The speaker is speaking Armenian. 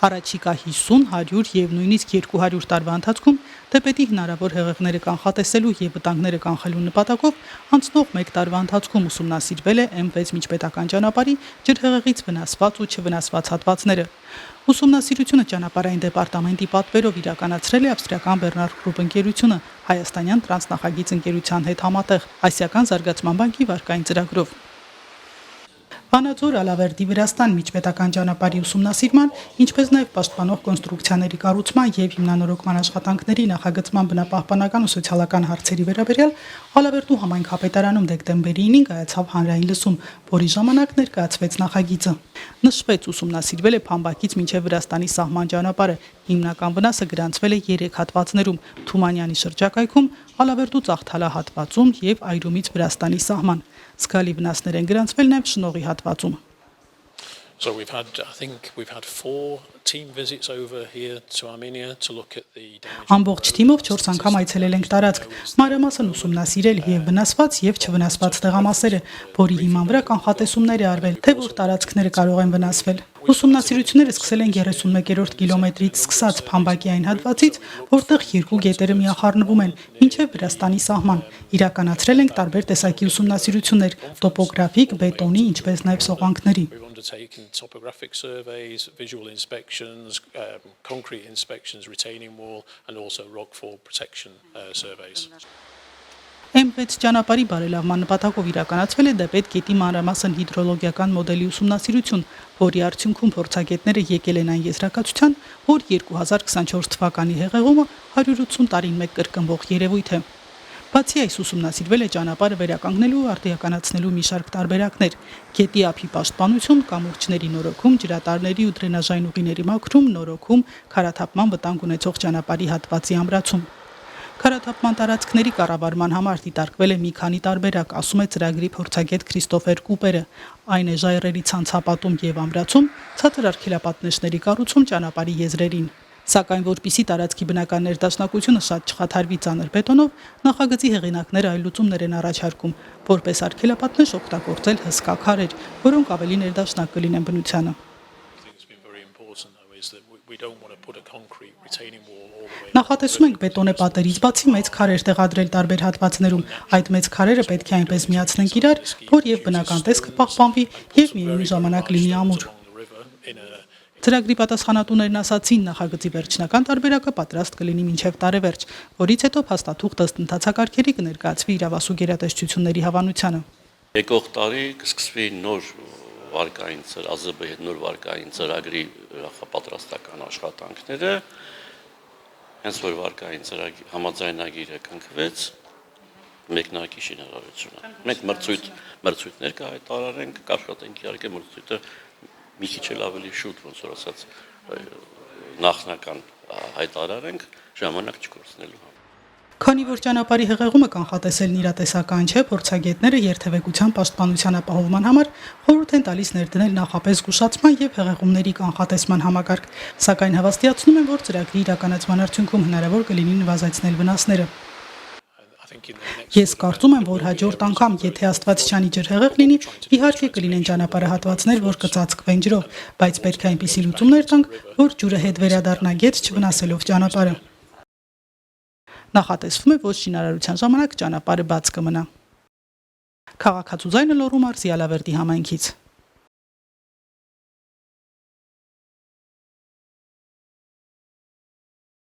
Առաջիկա 50, 100 եւ նույնիսկ 200 տարվա ընթացքում դեպետի հնարավոր հեղեղները կանխատեսելու եւ վտանգները կանխելու նպատակով անցնող 1 տարվա ընթացքում ուսումնասիրվել է M6 միջպետական ճանապարհի ջրհեղեղից վնասված ու չվնասված հատվածները։ Ուսումնասիրությունը ճանապարհային դեպարտամենտի պատվերով իրականացրել է ավստրիական Bernard Group ընկերությունը հայաստանյան տրանսնախագիծ ընկերության հետ համատեղ Ասիական զարգացման բանկի վարկային ծրագրով։ Վանաձոր Ալավերդի Վրաստան միջպետական ճանապարհի ուսումնասիրման, ինչպես նաև պաշտպանող կոնստրուկցիաների կառուցման եւ հիմնանորոգման աշխատանքների նախագծման բնապահպանական ու սոցիալական հարցերի վերաբերյալ Ալավերդու համայնքապետարանում դեկտեմբերի 9-ին կայացավ հանրային լսում, որի ժամանակ ներկայացվեց նախագիծը։ Նշվեց ուսումնասիրվել է Փամբակից մինչև Վրաստանի սահման ճանապարհը, հիմնական վնասը գրանցվել է 3 հատվածներում՝ Թումանյանի շրջակայքում, Ալավերդու Ծաղթալա հատվածում եւ Այրումից Վրաստանի սահման։ Զգալի վնասներ են գրանցվել նաև շնողի հատվածում։ So we've had 4 team visits over here to Armenia to look at the damage. Ամբողջ թիմով 4 անգամ այցելել ենք տարածք, մանրամասն ուսումնասիրել եւ վնասված եւ չվնասված տեղամասերը, որի հիման վրա կանխատեսումներ է արվել, թե որ տարածքները կարող են վնասվել։ Ուսումնասիրությունները սկսել են 31-րդ կիլոմետրից սկսած Փամբակի այն հատվածից, որտեղ 2 գետերը միախառնվում են, մինչև Վրաստանի սահման։ Իրականացրել ենք տարբեր տեսակի ուսումնասիրություններ՝ տոպոգրաֆիկ, բետոնի, ինչպես նաև սողանքների։ Undertaken topographic surveys, visual inspections, concrete inspections, retaining wall and also rockfall protection surveys. M6 ճանապարհի բարելավման նպատակով իրականացվել է դեպետ գետի մանրամասն հիդրոլոգիական մոդելի ուսումնասիրություն, որի արդյունքում փորձագետները եկել են այն եզրակացության, որ 2024 թվականի հեղեղումը 180 տարին մեկ կրկնվող երևույթ է։ Բացի այս ուսումնասիրվել է ճանապարհը վերականգնելու ու արդիականացնելու մի շարք տարբերակներ՝ գետի ափի պաշտպանություն, կամուրջների նորոգում, ջրատարների ու դրենաժային ուղիների մաքրում, նորոգում, քարաթափման վտանգ ունեցող ճանապարհի հատվածի ամրացում։ Քարաթափման տարածքների կառավարման համար դիտարկվել է մի քանի տարբերակ, ասում է ծրագրի փորձագետ Քրիստոֆեր Կուպերը։ Այն է ժայռերի ցանցապատում եւ ամրացում, ցածր արգելապատնեշների կառուցում ճանապարհի եզրերին։ Սակայն որպիսի տարածքի բնական ներդաշնակությունը շատ չխաթարվի ծանր բետոնով, նախագծի հեղինակները այլ լուծումներ են առաջարկում, որպես արգելապատնեշ օգտագործել հսկա քարեր, որոնք ավելի ներդաշնակ կլինեն բնությանը։ Նախատեսում ենք բետոնե պատերից բացի մեծ քարեր տեղադրել տարբեր հատվածներում։ Այդ մեծ քարերը պետք է այնպես միացնենք իրար, որ եւ բնական տեսքը պահպանվի եւ միևնույն ժամանակ լինի ամուր։ Ծրագրի պատասխանատուներն ասացին, նախագծի վերջնական տարբերակը պատրաստ կլինի մինչև տարեվերջ, որից հետո փաստաթուղթ ըստ ընթացակարգերի կներկայացվի իրավասու գերատեսչությունների հավանությանը։ Եկող տարի կսկսվի նոր վարկային նոր վարկային ծրագրի նախապատրաստական աշխատանքները, հենց որ վարկային ծրագրի համաձայնագիրը կնքվեց, մեկնարկի շինարարությունը։ Մենք մրցույթներ կհայտարարենք, կաշխատենք իհարկե մրցույթը մի քիչ էլ ավելի շուտ, ոնց որ ասած, նախնական հայտարարենք ժամանակ չկորցնելու համար։ Քանի որ ճանապարհի հեղեղումը կանխատեսելն իրատեսական չէ, փորձագետները երթևեկության պաշտպանության ապահովման համար խորհուրդ են տալիս ներդնել նախապես զգուշացման եւ հեղեղումների կանխատեսման համակարգ, սակայն հավաստիացնում են, որ ծրագրի իրականացման արդյունքում հնարավոր կլինի նվազեցնել վնասները։ Ես կարծում եմ, որ հաջորդ անգամ, եթե Աստված չանի ջրհեղեղ լինի, իհարկե կլինեն ճանապարհահատվածներ, որ կծածկվեն ջրով, բայց պետք է այնպիսի լուծումներ տանք, որ ջուրը հետ վերադառնա գետ, չվնասելով ճանապարհը։ Նախատեսվում է, որ շինարարության ժամանակ ճանապարհը բաց կմնա։ Քաղաքացու ձայնը Լոռու մարզի Ալավերդի համայնքից։